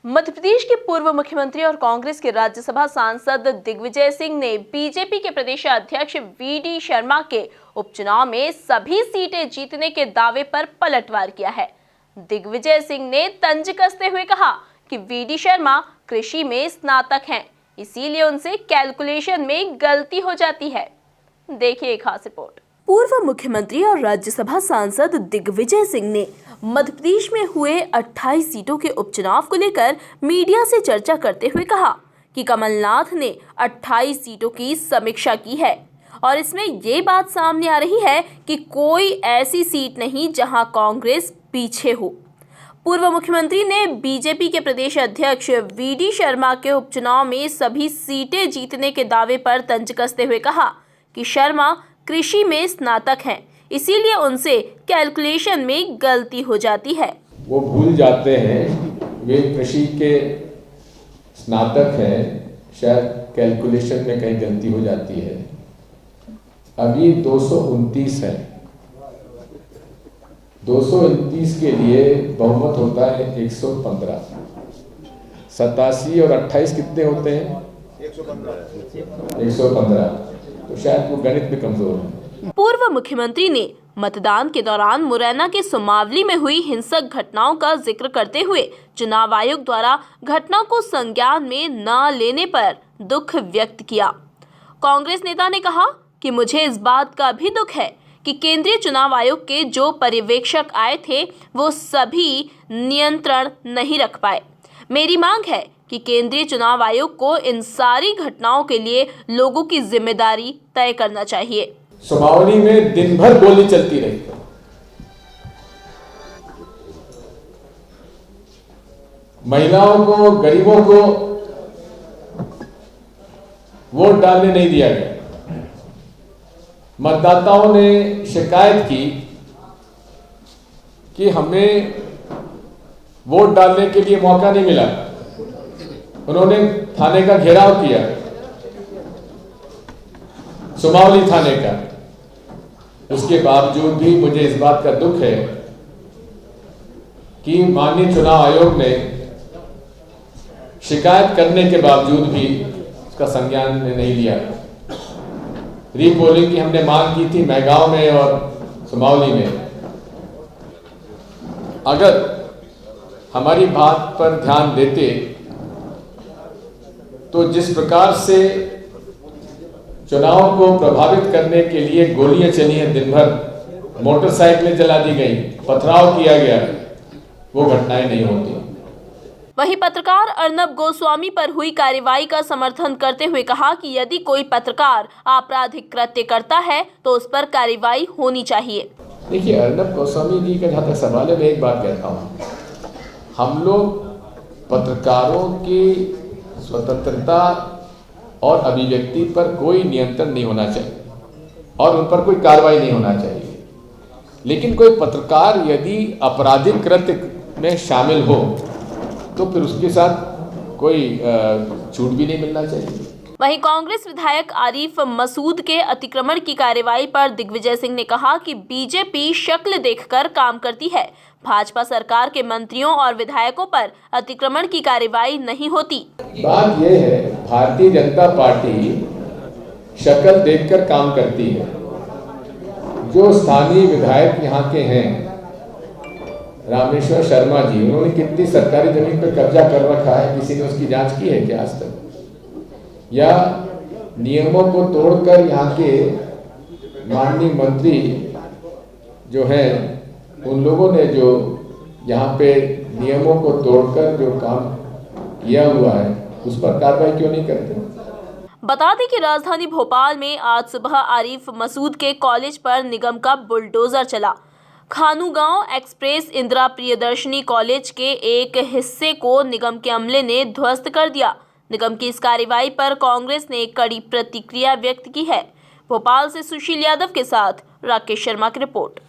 मध्य प्रदेश के पूर्व मुख्यमंत्री और कांग्रेस के राज्यसभा सांसद दिग्विजय सिंह ने बीजेपी के प्रदेश अध्यक्ष वी.डी. शर्मा के उपचुनाव में सभी सीटें जीतने के दावे पर पलटवार किया है। दिग्विजय सिंह ने तंज कसते हुए कहा कि वी.डी. शर्मा कृषि में स्नातक हैं, इसीलिए उनसे कैलकुलेशन में गलती हो जाती है। देखिए एक खास रिपोर्ट। पूर्व मुख्यमंत्री और राज्यसभा सांसद दिग्विजय सिंह ने मध्य प्रदेश में हुए 28 सीटों के उपचुनाव को लेकर मीडिया से चर्चा करते हुए कहा कि कमलनाथ ने 28 सीटों की समीक्षा की है और इसमें ये बात सामने आ रही है कि कोई ऐसी सीट नहीं जहां कांग्रेस पीछे हो। पूर्व मुख्यमंत्री ने बीजेपी के प्रदेश अध्यक्ष वी.डी. शर्मा के उपचुनाव में सभी सीटें जीतने के दावे पर तंज कसते हुए कहा कि शर्मा कृषि में स्नातक हैं, इसीलिए उनसे कैलकुलेशन में गलती हो जाती है। वो भूल जाते हैं वे कृषि के स्नातक हैं, शायद कैलकुलेशन में कहीं गलती हो जाती है। अभी 229 है, 229 के लिए बहुमत होता है 115, 87 और 28 कितने होते हैं? 115। तो शायद वो गणित में कमजोर है। पूर्व मुख्यमंत्री ने मतदान के दौरान मुरैना के सुमावली में हुई हिंसक घटनाओं का जिक्र करते हुए चुनाव आयोग द्वारा घटना को संज्ञान में न लेने पर दुख व्यक्त किया। कांग्रेस नेता ने कहा कि मुझे इस बात का भी दुख है कि केंद्रीय चुनाव आयोग के जो पर्यवेक्षक आए थे वो सभी नियंत्रण नहीं रख पाए। मेरी मांग है कि केंद्रीय चुनाव आयोग को इन सारी घटनाओं के लिए लोगों की जिम्मेदारी तय करना चाहिए। सुमावली में दिन भर गोली चलती रही, महिलाओं को, गरीबों को वोट डालने नहीं दिया गया। मतदाताओं ने शिकायत की कि हमें वोट डालने के लिए मौका नहीं मिला। उन्होंने थाने का घेराव किया, सुमावली थाने का। उसके बावजूद भी मुझे इस बात का दुख है कि माननीय चुनाव आयोग ने शिकायत करने के बावजूद भी उसका संज्ञान में नहीं लिया। रीपोलिंग की हमने मांग की थी मेहगांव में और सुमावली में। अगर हमारी बात पर ध्यान देते तो जिस प्रकार से चुनाव को प्रभावित करने के लिए गोलियां चली हैं, दिन भर मोटरसाइकिलें जला दी गई, पथराव किया गया, वो घटनाएं नहीं होती। वहीं पत्रकार अर्नब गोस्वामी पर हुई कार्रवाई का समर्थन करते हुए कहा कि यदि कोई पत्रकार आपराधिक कृत्य करता है तो उस पर कार्रवाई होनी चाहिए। देखिए, अर्नब गोस्वामी जी का जहाँ तक सवाल है, मैं एक बात कहता हूँ, हम लोग पत्रकारों की स्वतंत्रता और अभिव्यक्ति पर कोई नियंत्रण नहीं होना चाहिए और उन पर कोई कार्रवाई नहीं होना चाहिए। लेकिन कोई पत्रकार यदि आपराधिक कृत्य में शामिल हो तो फिर उसके साथ कोई छूट भी नहीं मिलना चाहिए। वहीं कांग्रेस विधायक आरिफ मसूद के अतिक्रमण की कार्रवाई पर दिग्विजय सिंह ने कहा कि बीजेपी शक्ल देखकर काम करती है। भाजपा सरकार के मंत्रियों और विधायकों पर अतिक्रमण की कार्रवाई नहीं होती। बात यह है, भारतीय जनता पार्टी शक्ल देखकर काम करती है। जो स्थानीय विधायक यहाँ के हैं, रामेश्वर शर्मा जी, उन्होंने कितनी सरकारी जमीन पर कब्जा कर रखा है, किसी ने उसकी जांच की है क्या आज तक? या नियमों को तोड़कर यहाँ के माननीय मंत्री जो हैं, उन लोगों ने जो यहाँ पे नियमों को तोड़कर जो काम किया हुआ है उस पर कार्रवाई क्यों नहीं करते? बता दें कि राजधानी भोपाल में आज सुबह आरिफ मसूद के कॉलेज पर निगम का बुलडोजर चला। खानूगांव एक्सप्रेस इंदिरा प्रियदर्शनी कॉलेज के एक हिस्से को निगम के अमले ने ध्वस्त कर दिया। निगम की इस कार्रवाई पर कांग्रेस ने कड़ी प्रतिक्रिया व्यक्त की है। भोपाल से सुशील यादव के साथ राकेश शर्मा की रिपोर्ट।